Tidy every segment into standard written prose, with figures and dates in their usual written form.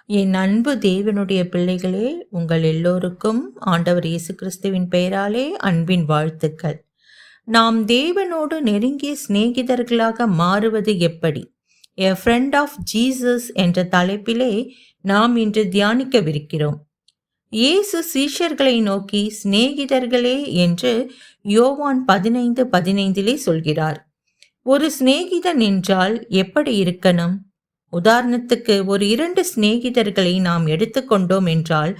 என் அன்பு தேவனுடைய பிள்ளைகளே, உங்கள் எல்லோருக்கும் ஆண்டவர் இயேசு கிறிஸ்துவின் பெயராலே அன்பின் வாழ்த்துக்கள். நாம் தேவனோடு நெருங்கிய சிநேகிதர்களாக மாறுவது எப்படி? எ ஃப்ரெண்ட் ஆஃப் ஜீசஸ் என்ற தலைப்பிலே நாம் இன்று தியானிக்கவிருக்கிறோம். இயேசு சீஷர்களை நோக்கி சிநேகிதர்களே என்று யோவான் 15:15 சொல்கிறார். ஒரு சிநேகிதன் என்றால் எப்படி இருக்கணும்? உதாரணத்துக்கு ஒரு 2 சிநேகிதர்களை நாம் எடுத்துக்கொண்டோம் என்றால்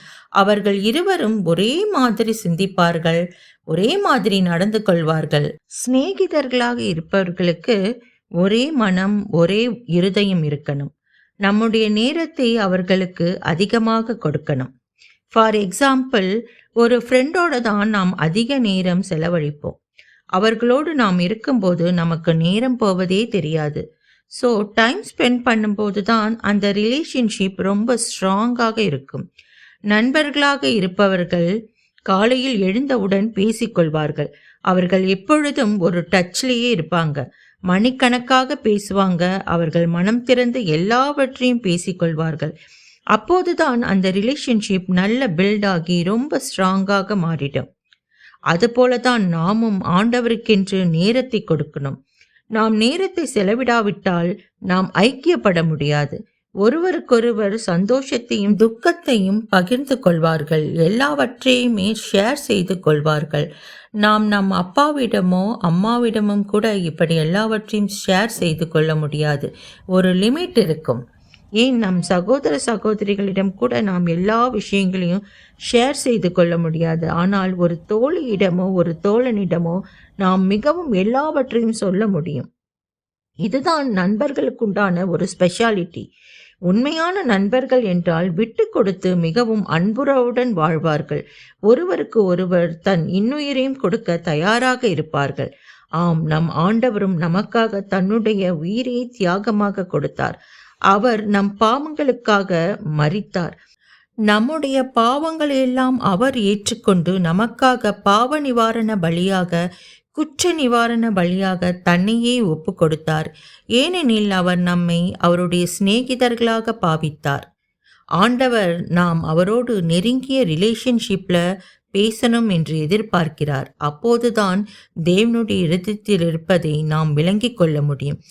அவர்கள் இருவரும் ஒரே மாதிரி சிந்திப்பார்கள், ஒரே மாதிரி நடந்து கொள்வார்கள். சிநேகிதர்களாக இருப்பவர்களுக்கு ஒரே மனம், ஒரே இருதயம் இருக்கணும். நம்முடைய நேரத்தை அவர்களுக்கு அதிகமாக கொடுக்கணும். ஃபார் எக்ஸாம்பிள், ஒரு ஃப்ரெண்டோட தான் நாம் அதிக நேரம் செலவழிப்போம். அவர்களோடு நாம் இருக்கும்போது நமக்கு நேரம் போவதே தெரியாது. ஸோ டைம் ஸ்பெண்ட் பண்ணும்போது தான் அந்த ரிலேஷன்ஷிப் ரொம்ப ஸ்ட்ராங்காக இருக்கும். நண்பர்களாக இருப்பவர்கள் காலையில் எழுந்தவுடன் பேசிக்கொள்வார்கள். அவர்கள் எப்பொழுதும் ஒரு டச்லேயே இருப்பாங்க. மணிக்கணக்காக பேசுவாங்க. அவர்கள் மனம் திறந்து எல்லாவற்றையும் பேசிக்கொள்வார்கள். அப்போதுதான் அந்த ரிலேஷன்ஷிப் நல்ல பில்ட் ஆகி ரொம்ப ஸ்ட்ராங்காக மாறிடும். அதுபோலதான் நாமும் ஆண்டவருக்கென்று நேரத்தை கொடுக்கணும். நாம் நேரத்தை செலவிடாவிட்டால் நாம் ஐக்கியப்பட முடியாது. ஒருவருக்கொருவர் சந்தோஷத்தையும் துக்கத்தையும் பகிர்ந்து கொள்வார்கள். எல்லாவற்றையுமே ஷேர் செய்து கொள்வார்கள். நாம் நம் அப்பாவிடமோ அம்மாவிடமும் கூட இப்படி எல்லாவற்றையும் ஷேர் செய்து கொள்ள முடியாது. ஒரு லிமிட் இருக்கும். ஏன் நம் சகோதர சகோதரிகளிடம் கூட நாம் எல்லா விஷயங்களையும் ஷேர் செய்து கொள்ள முடியாது. ஆனால் ஒரு தோழியிடமோ ஒரு தோழனிடமோ நாம் மிகவும் எல்லாவற்றையும் சொல்ல முடியும். இதுதான் நண்பர்களுக்குண்டான ஒரு ஸ்பெஷாலிட்டி. உண்மையான நண்பர்கள் என்றால் விட்டு கொடுத்து மிகவும் அன்புறவுடன் வாழ்வார்கள். ஒருவருக்கு ஒருவர் தன் இன்னுயிரையும் கொடுக்க தயாராக இருப்பார்கள். ஆம், நம் ஆண்டவரும் நமக்காக தன்னுடைய உயிரை தியாகமாக கொடுத்தார். அவர் நம் பாவங்களுக்காக மரித்தார். நம்முடைய பாவங்களையெல்லாம் அவர் ஏற்றுக்கொண்டு நமக்காக பாவ நிவாரண பலியாக, குற்ற நிவாரண பலியாக தன்னையே ஒப்பு கொடுத்தார். ஏனெனில் அவர் நம்மை அவருடைய சிநேகிதர்களாக பாவித்தார். ஆண்டவர் நாம் அவரோடு நெருங்கிய ரிலேஷன்ஷிப்ல பேசணும் என்று எதிர்பார்க்கிறார். அப்போதுதான் தேவனுடைய இருதயத்தில் இருப்பதை நாம் விளங்கிக் கொள்ள முடியும்.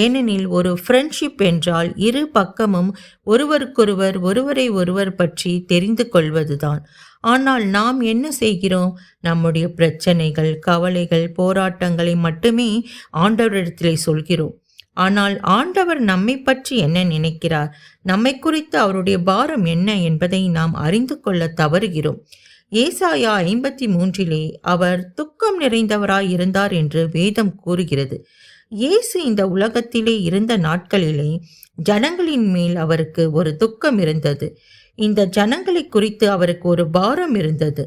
ஏனெனில் ஒரு ஃப்ரெண்ட்ஷிப் என்றால் இரு பக்கமும் ஒருவருக்கொருவர் ஒருவரை ஒருவர் பற்றி தெரிந்து கொள்வதுதான். ஆனால் நாம் என்ன செய்கிறோம்? நம்முடைய பிரச்சனைகள், கவலைகள், போராட்டங்களை மட்டுமே ஆண்டவரிடத்திலே சொல்கிறோம். ஆனால் ஆண்டவர் நம்மை பற்றி என்ன நினைக்கிறார், நம்மை குறித்து அவருடைய பாரம் என்ன என்பதை நாம் அறிந்து கொள்ள தவறுகிறோம். ஏசாயா 53 அவர் துக்கம் நிறைந்தவராய் இருந்தார் என்று வேதம் கூறுகிறது. இயேசு இந்த உலகத்திலே இருந்த நாட்களிலே ஜனங்களின் மேல் அவருக்கு ஒரு துக்கம் இருந்தது. இந்த ஜனங்களை குறித்து அவருக்கு ஒரு பாரம் இருந்தது.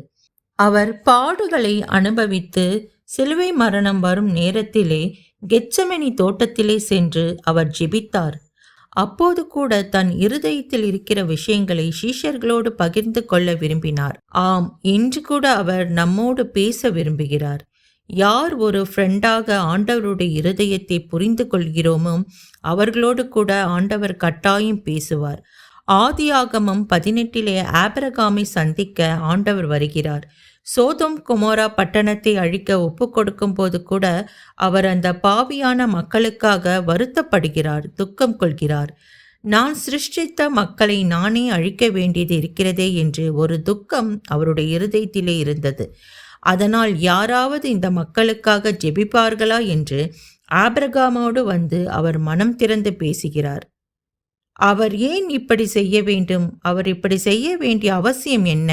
அவர் பாடுகளை அனுபவித்து சிலுவை மரணம் வரும் நேரத்திலே கெத்செமனி தோட்டத்திலே சென்று அவர் ஜெபித்தார். அப்போது கூட தன் இருதயத்தில் இருக்கிற விஷயங்களை சீஷர்களோடு பகிர்ந்து கொள்ள விரும்பினார். ஆம், இன்று கூட அவர் நம்மோடு பேச விரும்புகிறார். யார் ஒரு ஃப்ரெண்டாக ஆண்டவருடைய இருதயத்தை புரிந்து கொள்கிறோமோ அவர்களோடு கூட ஆண்டவர் கட்டாயம் பேசுவார். ஆதியாகமம் 18 ஆபிரகாமை சந்திக்க ஆண்டவர் வருகிறார். சோதோம் கொமோரா பட்டணத்தை அழிக்க ஒப்பு கொடுக்கும் போது கூட அவர் அந்த பாவியான மக்களுக்காக வருத்தப்படுகிறார், துக்கம் கொள்கிறார். நான் சிருஷ்டித்த மக்களை நானே அழிக்க வேண்டியது இருக்கிறதே என்று ஒரு துக்கம் அவருடைய இருதயத்திலே இருந்தது. அதனால் யாராவது இந்த மக்களுக்காக ஜெபிப்பார்களா என்று ஆபிரகாமோடு வந்து அவர் மனம் திறந்து பேசுகிறார். அவர் ஏன் இப்படி செய்ய வேண்டும்? அவர் இப்படி செய்ய வேண்டிய அவசியம் என்ன?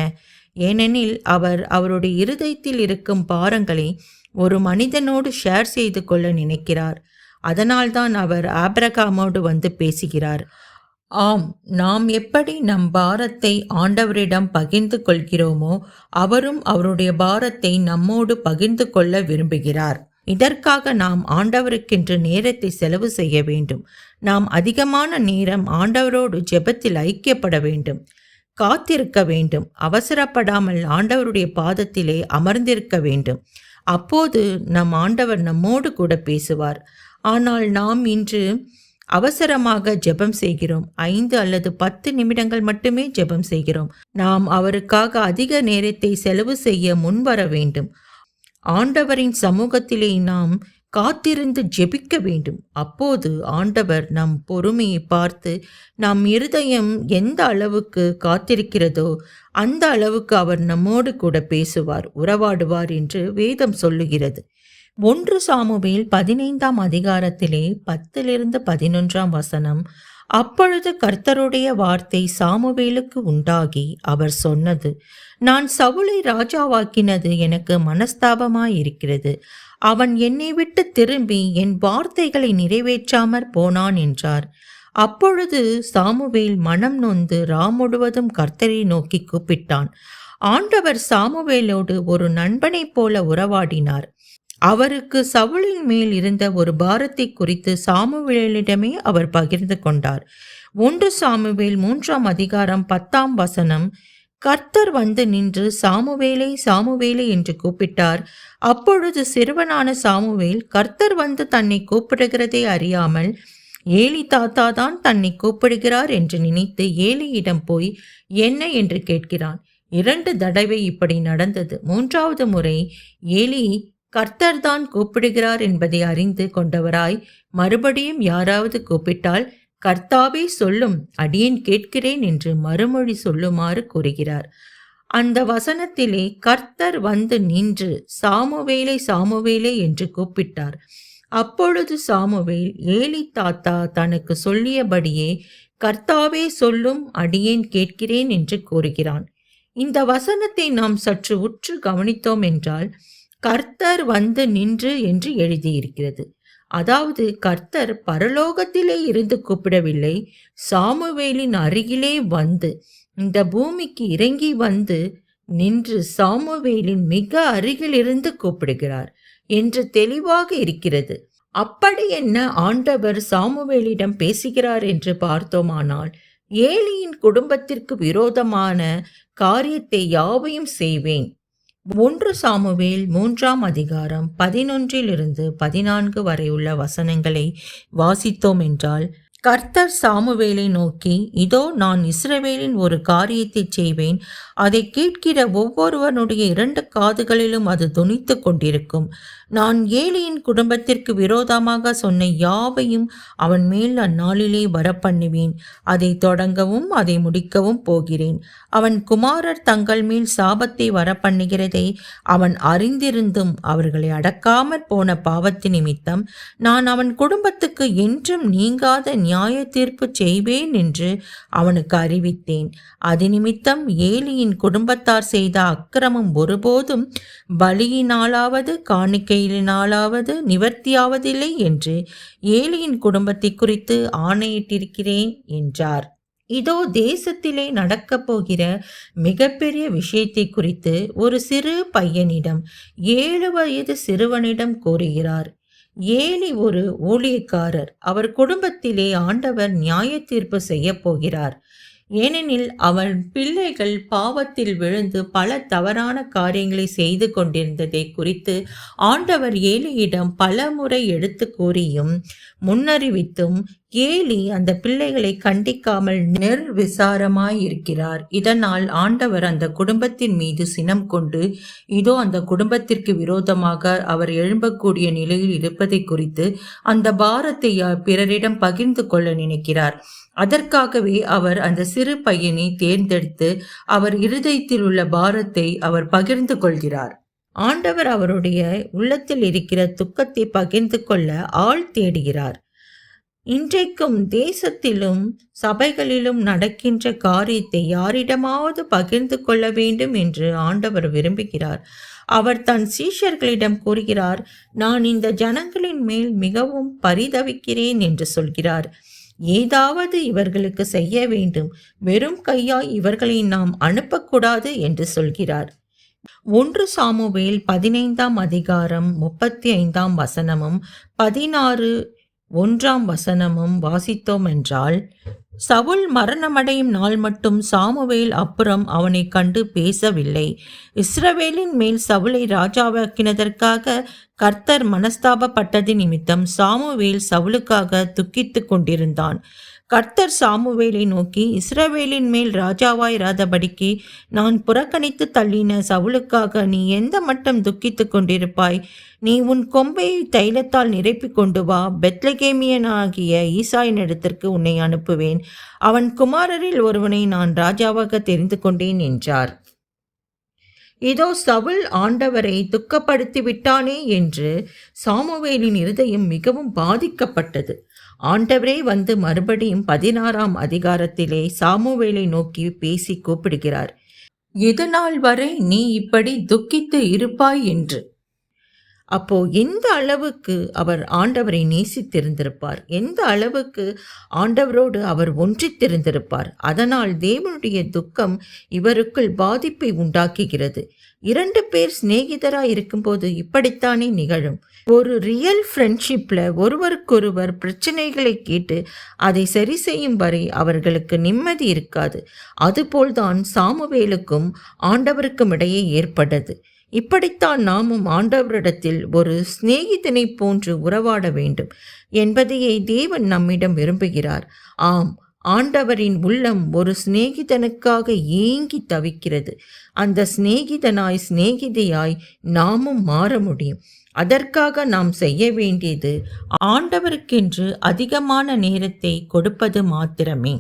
ஏனெனில் அவர் அவருடைய இருதயத்தில் இருக்கும் பாரங்களை ஒரு மனிதனோடு ஷேர் செய்து கொள்ள நினைக்கிறார். அதனால்தான் அவர் ஆபிரகாமோடு வந்து பேசுகிறார். ஆம், நாம் எப்படி நம் பாரத்தை ஆண்டவரிடம் பகிர்ந்து கொள்கிறோமோ அவரும் அவருடைய பாரத்தை நம்மோடு பகிர்ந்து கொள்ள விரும்புகிறார். இதற்காக நாம் ஆண்டவருக்கென்று நேரத்தை செலவு செய்ய வேண்டும். நாம் அதிகமான நேரம் ஆண்டவரோடு ஜெபத்தில் ஐக்கியப்பட வேண்டும். காத்திருக்க வேண்டும். அவசரப்படாமல் ஆண்டவருடைய பாதத்திலே அமர்ந்திருக்க வேண்டும். அப்போது நம் ஆண்டவர் நம்மோடு கூட பேசுவார். ஆனால் நாம் இன்று அவசரமாக ஜெபம் செய்கிறோம். 5 அல்லது 10 நிமிடங்கள் மட்டுமே ஜெபம் செய்கிறோம். நாம் அவருக்காக அதிக நேரத்தை செலவு செய்ய முன்வர வேண்டும். ஆண்டவரின் சமூகத்திலே நாம் காத்திருந்து ஜெபிக்க வேண்டும். அப்போது ஆண்டவர் நம் பொறுமையை பார்த்து நம் இருதயம் எந்த அளவுக்கு காத்திருக்கிறதோ அந்த அளவுக்கு அவர் நம்மோடு கூட பேசுவார், உறவாடுவார் என்று வேதம் சொல்லுகிறது. 1 சாமுவேல் 15ஆம் அதிகாரத்திலே 10-11 வசனம். அப்பொழுது கர்த்தருடைய வார்த்தை சாமுவேலுக்கு உண்டாகி அவர் சொன்னது, நான் சவுலை ராஜாவாக்கினது எனக்கு மனஸ்தாபமாயிருக்கிறது. அவன் என்னை விட்டு திரும்பி என் வார்த்தைகளை நிறைவேற்றாமற் போனான் என்றார். அப்பொழுது சாமுவேல் மனம் நொந்து முழுவதும் கர்த்தரை நோக்கி கூப்பிட்டான். ஆண்டவர் சாமுவேலோடு ஒரு நண்பனைப் போல உறவாடினார். அவருக்கு சவுலின் மேல் இருந்த ஒரு பாரத்தை குறித்து சாமுவேலிடமே அவர் பகிர்ந்து கொண்டார். 1 சாமுவேல் 3ஆம் அதிகாரம் 10ஆம் வசனம். கர்த்தர் வந்து நின்று சாமுவேலே சாமுவேலே என்று கூப்பிட்டார். அப்பொழுது சிறுவனான சாமுவேல் கர்த்தர் வந்து தன்னை கூப்பிடுகிறதை அறியாமல் ஏலி தாத்தா தான் தன்னை கூப்பிடுகிறார் என்று நினைத்து ஏலியிடம் போய் என்ன என்று கேட்கிறான். 2 தடவை இப்படி நடந்தது. 3வது முறை ஏலி கர்த்தர் தான் கூப்பிடுகிறார் என்பதை அறிந்து கொண்டவராய் மறுபடியும் யாராவது கூப்பிட்டால் கர்த்தாவே சொல்லும், அடியேன் கேட்கிறேன் என்று மறுமொழி சொல்லுமாறு கூறுகிறார். அந்த வசனத்திலே கர்த்தர் வந்து நின்று சாமுவேலே சாமுவேலே என்று கூப்பிட்டார். அப்பொழுது சாமுவேல் ஏலி தாத்தா தனக்கு சொல்லியபடியே கர்த்தாவே சொல்லும், அடியேன் கேட்கிறேன் என்று கூறுகிறான். இந்த வசனத்தை நாம் சற்று உற்று கவனித்தோம் என்றால் கர்த்தர் வந்து நின்று என்று எழுதியிருக்கிறது. அதாவது கர்த்தர் பரலோகத்திலே இருந்து கூப்பிடவில்லை, சாமுவேலின் அருகிலே வந்து இந்த பூமிக்கு இறங்கி வந்து நின்று சாமுவேலின் மிக அருகில் இருந்து கூப்பிடுகிறார் என்று தெளிவாக இருக்கிறது. அப்படி என்ன ஆண்டவர் சாமுவேலிடம் பேசுகிறார் என்று பார்த்தோமானால், ஏலியின் குடும்பத்திற்கு விரோதமான காரியத்தை யாவையும் செய்வேன். 1 சாமுவேல் 3ஆம் அதிகாரம் 11-14 வரையுள்ள வசனங்களை வாசித்தோம் என்றால், கர்த்தர் சாமுவேலை நோக்கி, இதோ நான் இஸ்ரவேலின் ஒரு காரியத்தை செய்வேன், அதை கேட்கிற ஒவ்வொருவனுடைய 2 காதுகளிலும் அது தொனித்து கொண்டிருக்கும். நான் ஏலியின் குடும்பத்திற்கு விரோதமாக சொன்ன யாவையும் அவன் மேல் அந்நாளிலே வரப்பண்ணுவேன். அதை தொடங்கவும் அதை முடிக்கவும் போகிறேன். அவன் குமாரர் தங்கள் மேல் சாபத்தை வரப்பண்ணுகிறதை அவன் அறிந்திருந்தும் அவர்களை அடக்காமற் போன பாவத்து நிமித்தம் நான் அவன் குடும்பத்துக்கு என்றும் நீங்காத நியாய தீர்ப்பு செய்வேன் என்று அவனுக்கு அறிவித்தேன். அது நிமித்தம் ஏலியின் குடும்பத்தார் செய்த அக்கிரமம் ஒருபோதும் பலியினாலாவது காணிக்கையினாலாவது நிவர்த்தியாவதில்லை என்று ஏலியின் குடும்பத்தை குறித்து ஆணையிட்டிருக்கிறேன் என்றார். இதோ தேசத்திலே நடக்கப் போகிற மிகப்பெரிய விஷயத்தை குறித்து ஒரு சிறு பையனிடம் 7 வயது சிறுவனிடம் கூறுகிறார். ஏலி ஒரு ஊழியக்காரர். அவர் குடும்பத்திலே ஆண்டவர் நியாய தீர்ப்பு செய்ய போகிறார். ஏனெனில் அவன் பிள்ளைகள் பாவத்தில் விழுந்து பல தவறான காரியங்களை செய்து கொண்டிருந்ததை குறித்து ஆண்டவர் ஏலியிடம் பல முறை எடுத்து கூறியும் முன்னறிவித்தும் ஏலி அந்த பிள்ளைகளை கண்டிக்காமல் நிர்விசாரமாயிருக்கிறார். இதனால் ஆண்டவர் அந்த குடும்பத்தின் மீது சினம் கொண்டு, இதோ அந்த குடும்பத்திற்கு விரோதமாக அவர் எழும்பக்கூடிய நிலையில் இருப்பதை குறித்து அந்த பாரத்தை பிறரிடம் பகிர்ந்து கொள்ள நினைக்கிறார். அதற்காகவே அவர் அந்த சிறு பையனை தேர்ந்தெடுத்து அவர் இருதயத்தில் உள்ள பாரத்தை அவர் பகிர்ந்து கொள்கிறார். ஆண்டவர் அவருடைய உள்ளத்தில் இருக்கிற துக்கத்தை பகிர்ந்து கொள்ள ஆள் தேடுகிறார். இன்றைக்கும் தேசத்திலும் சபைகளிலும் நடக்கின்ற காரியத்தை யாரிடமாவது பகிர்ந்து கொள்ள வேண்டும் என்று ஆண்டவர் விரும்புகிறார். அவர் தன் சீஷர்களிடம் கூறுகிறார், நான் இந்த ஜனங்களின் மேல் மிகவும் பரிதவிக்கிறேன் என்று சொல்கிறார். ஏதாவது இவர்களுக்கு செய்ய வேண்டும், வெறும் கையாய் இவர்களை நாம் அனுப்பக்கூடாது என்று சொல்கிறார். 1 சாமுவேல் 15ஆம் அதிகாரம் 35ஆம் வசனமும் 16 1ஆம் வசனமும் வாசித்தோம் என்றால், சவுல் மரணமடையும் நாள் மட்டும் சாமுவேல் அப்புறம் அவனை கண்டு பேசவில்லை. இஸ்ரவேலின் மேல் சவுலை ராஜாவாக்கினதற்காக கர்த்தர் மனஸ்தாபப்பட்டது நிமித்தம் சாமுவேல் சவுலுக்காக துக்கித்து கொண்டிருந்தான். கர்த்தர் சாமுவேலை நோக்கி, இஸ்ரவேலின் மேல் ராஜாவாயிராதபடிக்கு நான் புறக்கணித்து தள்ளின சவுலுக்காக நீ எந்த மட்டும் துக்கித்து கொண்டிருப்பாய்? நீ உன் கொம்பை தைலத்தால் நிரப்பிக் கொண்டு வா. பெத்லகேமியனாகிய ஈசாயினிடத்திற்கு உன்னை அனுப்புவேன். அவன் குமாரரில் ஒருவனை நான் ராஜாவாக தெரிந்து கொண்டேன் என்றார். இதோ சவுல் ஆண்டவரை துக்கப்படுத்தி விட்டானே என்று சாமுவேலின் இருதயம் மிகவும் பாதிக்கப்பட்டது. ஆண்டவரே வந்து மறுபடியும் 16ஆம் அதிகாரத்திலே சாமுவேலை நோக்கி பேசி கூப்பிடுகிறார். இது நாள் வரை நீ இப்படி துக்கித்து இருப்பாய் என்று. அப்போ எந்த அளவுக்கு அவர் ஆண்டவரை நேசித்திருந்திருப்பார், எந்த அளவுக்கு ஆண்டவரோடு அவர் ஒன்றித்திருந்திருப்பார். அதனால் தேவனுடைய துக்கம் இவருக்குள் பாதிப்பை உண்டாக்குகிறது. 2 பேர் சிநேகிதராய் இருக்கும்போது இப்படித்தானே நிகழும். ஒரு ரியல் ஃப்ரெண்ட்ஷிப்ல ஒருவருக்கொருவர் பிரச்சனைகளை கேட்டு அதை சரி செய்யும் வரை அவர்களுக்கு நிம்மதி இருக்காது. அதுபோல்தான் சாமுவேலுக்கும் ஆண்டவருக்கும் இடையே ஏற்பட்டது. இப்படித்தான் நாமும் ஆண்டவரிடத்தில் ஒரு சிநேகிதனை போன்று உறவாட வேண்டும் என்பதையே தேவன் நம்மிடம் விரும்புகிறார். ஆம், ஆண்டவரின் உள்ளம் ஒரு சிநேகிதனுக்காக ஏங்கி தவிக்கிறது. அந்த சிநேகிதனாய் சிநேகிதையாய் நாமும் மாற முடியும். அதற்காக நாம் செய்ய வேண்டியது ஆண்டவருக்கென்று அதிகமான நேரத்தை கொடுப்பது மாத்திரமே.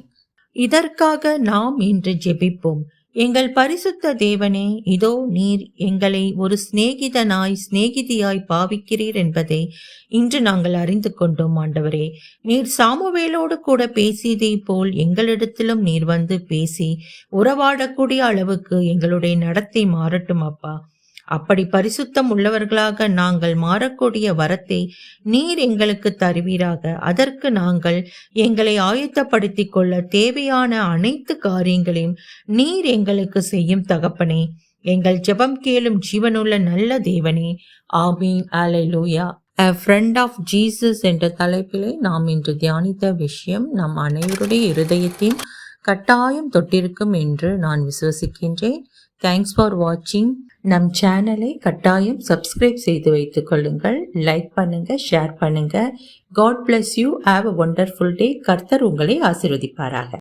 இதற்காக நாம் இன்று ஜெபிப்போம். எங்கள் பரிசுத்த தேவனே, இதோ நீர் எங்களை ஒரு சிநேகிதனாய் சிநேகிதியாய் பாவிக்கிறீர் என்பதை இன்று நாங்கள் அறிந்து கொண்டோம். ஆண்டவரே, நீர் சாமுவேலோடு கூட பேசியதை போல் எங்களிடத்திலும் நீர் வந்து பேசி உறவாடக்கூடிய அளவுக்கு எங்களுடைய நடத்தை மாறட்டும் அப்பா. அப்படி பரிசுத்தம் உள்ளவர்களாக நாங்கள் மாறக்கூடிய வரத்தை நீர் எங்களுக்கு தருவீராக. அதற்கு நாங்கள் எங்களை ஆயத்தப்படுத்தி கொள்ள தேவையான அனைத்து காரியங்களையும் நீர் எங்களுக்கு செய்யும் தகப்பனே. எங்கள் ஜெபம் கேளும் ஜீவனுள்ள நல்ல தேவனே. ஆமீன். அல்லேலூயா. A friend of Jesus என்ற தலைப்பிலே நாம் இன்று தியானித்த விஷயம் நம் அனைவருடைய இருதயத்தையும் கட்டாயம் தொட்டிருக்கும் என்று நான் விசுவசிக்கின்றேன். தேங்க்ஸ் ஃபார் வாட்சிங். நம் சேனலை கட்டாயம் சப்ஸ்கிரைப் செய்து வைத்துக் கொள்ளுங்கள். லைக் பண்ணுங்க, ஷேர் பண்ணுங்க. God bless you. Have a wonderful day. கர்த்தர் உங்களை ஆசீர்வதிப்பாராக.